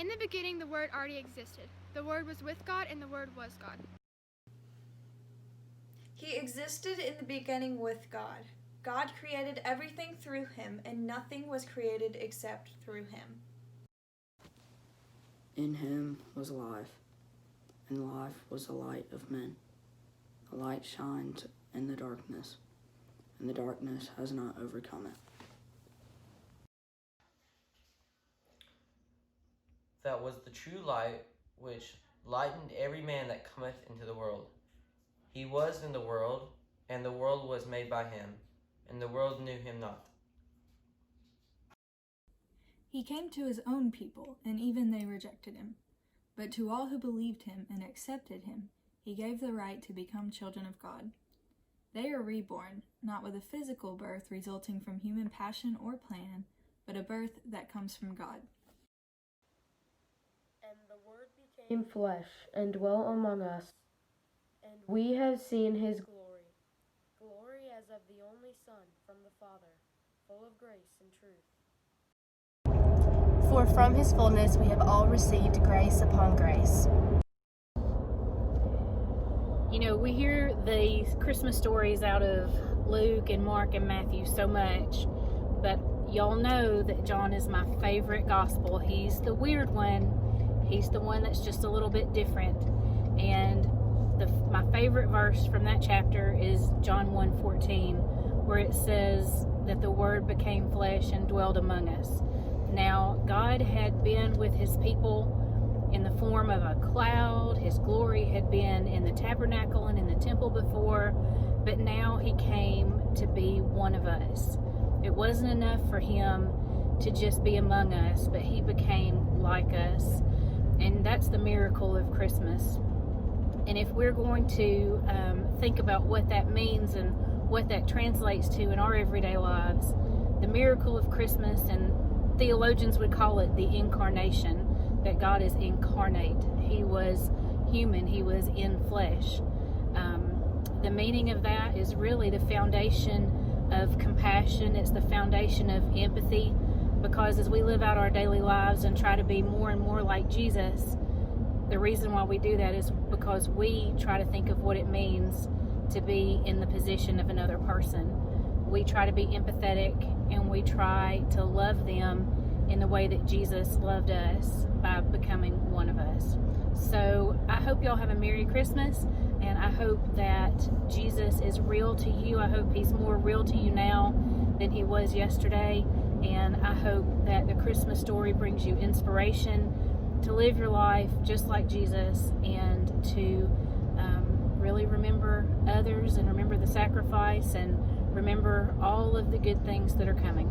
In the beginning, the Word already existed. The Word was with God, and the Word was God. He existed in the beginning with God. God created everything through him, and nothing was created except through him. In him was life, and life was the light of men. The light shines in the darkness, and the darkness has not overcome it. That was the true light, which lightened every man that cometh into the world. He was in the world, and the world was made by him, and the world knew him not. He came to his own people, and even they rejected him. But to all who believed him and accepted him, he gave the right to become children of God. They are reborn, not with a physical birth resulting from human passion or plan, but a birth that comes from God. And the Word became flesh and dwelt among us, and we have seen his glory as of the only Son from the Father, full of grace and truth. For from his fullness we have all received grace upon grace. You know, we hear the Christmas stories out of Luke and Mark and Matthew so much, but y'all know that John is my favorite gospel. He's the weird one. He's the one that's just a little bit different. And my favorite verse from that chapter is John 1:14, where it says that the Word became flesh and dwelled among us. Now, God had been with his people in the form of a cloud. His glory had been in the tabernacle and in the temple before, but now he came to be one of us. It wasn't enough for him to just be among us, but he became like us. And that's the miracle of Christmas. And if we're going to think about what that means and what that translates to in our everyday lives, the miracle of Christmas, and theologians would call it the incarnation, that God is incarnate. He was human. He was in flesh. The meaning of that is really the foundation of compassion. It's the foundation of empathy, because as we live out our daily lives and try to be more and more like Jesus, the reason why we do that is because we try to think of what it means to be in the position of another person. We try to be empathetic, and we try to love them in the way that Jesus loved us by becoming one of us. So I hope y'all have a Merry Christmas, and I hope that Jesus is real to you. I hope he's more real to you now than he was yesterday, and I hope that the Christmas story brings you inspiration to live your life just like Jesus, and to really remember others, and remember the sacrifice, and remember all of the good things that are coming.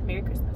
Merry Christmas.